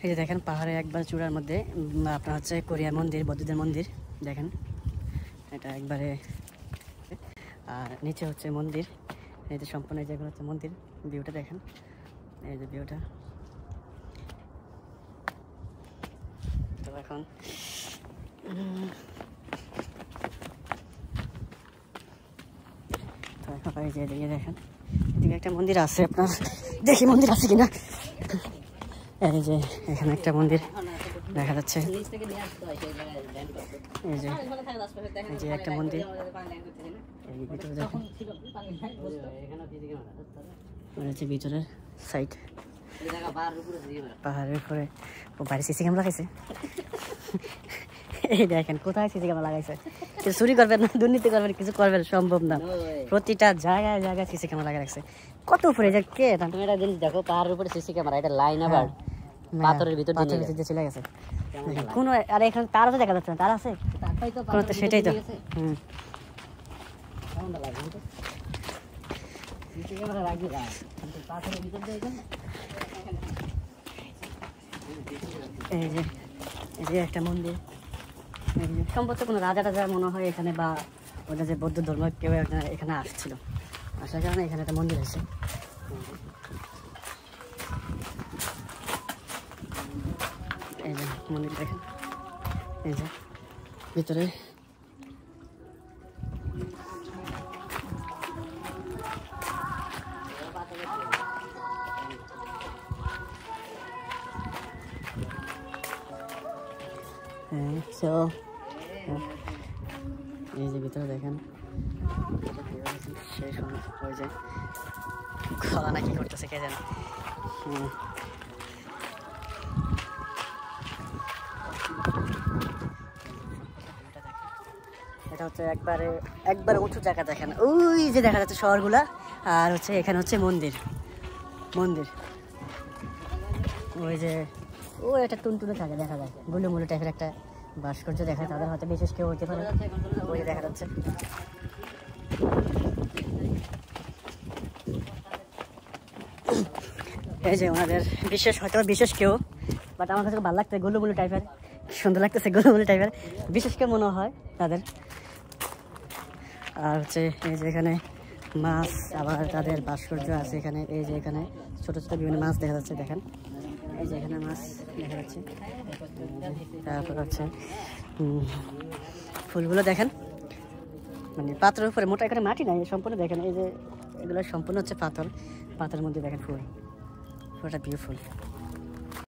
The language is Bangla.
এই যে দেখেন পাহাড়ে একবার চূড়ার মধ্যে আপনার হচ্ছে কোরিয়া মন্দির, বৌদ্ধদের মন্দির দেখেন, এটা একবারে। আর নিচে হচ্ছে মন্দির, এই যে সম্পূর্ণ যেগুলো হচ্ছে মন্দির, ভিউটা দেখেন, এই যে ভিউটা। তো এখন এই যে এদিকে দেখেন, এদিকে একটা মন্দির আছে, আপনার দেখি মন্দির আছে কিনা। এই যে এখানে একটা মন্দির দেখা যাচ্ছে, এই যে একটা মন্দির, ভিতরের সাইড পাহাড়ের উপরে। ও বাড়ি সিসি ক্যামেরা লাগাইছে, এই দেখেন কোথায় সিসি ক্যামেরা লাগাইছে। কিছু চুরি করবেন না, দুর্নীতি করবেন, কিছু করবেন সম্ভব না। প্রতিটা জায়গায় জায়গায় সিসি ক্যামেরা লাগাই রাখছে। কত উপরে যে কে তুমি একটা জিনিস দেখো, পাহাড়ের উপরে সিসি ক্যামেরা, এটা লাইন আবার পাথরের ভিতর দিয়ে চলে গেছে। কোন আর এখানে তারও তো দেখা যাচ্ছে না, তার আছে সেটাই তো। এই যে একটা মন্দির, সম্ভবত কোনো রাজা টাজা মনে হয় এখানে, বা ওটা যে বৌদ্ধ ধর্ম কেউ এখানে আসছিল, আসার কারণে এখানে একটা মন্দির আছে। এই যে মন্দির দেখেন, এই যে ভিতরে এই যে ভিতরে দেখেন, শেষ ওই যে গলা না কি করতেছে কে জানে। এটা হচ্ছে একবারে উঁচু জায়গা দেখেন, ওই যে দেখা যাচ্ছে শহরগুলা, আর হচ্ছে এখানে হচ্ছে মন্দির। ওই যে ও একটা টুনটুনে থাকে দেখা যায়, গুলুমুলু টাইপের একটা ভাস্কর্য দেখায়, তাদের হয়তো বিশেষ কেউ হতে পারে। ওই যে দেখা যাচ্ছে, এই যে ওনাদের বিশেষ কেউ, বাট আমার কাছে ভালো লাগছে, গুলুমুলু টাইপের, সুন্দর লাগতেছে, গুলুমুলু টাইপের বিশেষ কেউ মনে হয় তাদের। আর হচ্ছে এই যে এখানে মাছ, আবার তাদের ভাস্কর্য আছে এখানে। এই যে এখানে ছোট ছোট বিভিন্ন মাছ দেখা যাচ্ছে, দেখেন এই যে এখানে মাছ দেখা যাচ্ছে। তারপর হচ্ছে ফুলগুলো দেখেন, মানে পাথরের উপরে, মোটা এখানে মাটি নাই সম্পূর্ণ, দেখেন এই যে এগুলো সম্পূর্ণ হচ্ছে পাথরের মধ্যে দেখেন ফুলটা বিউটিফুল।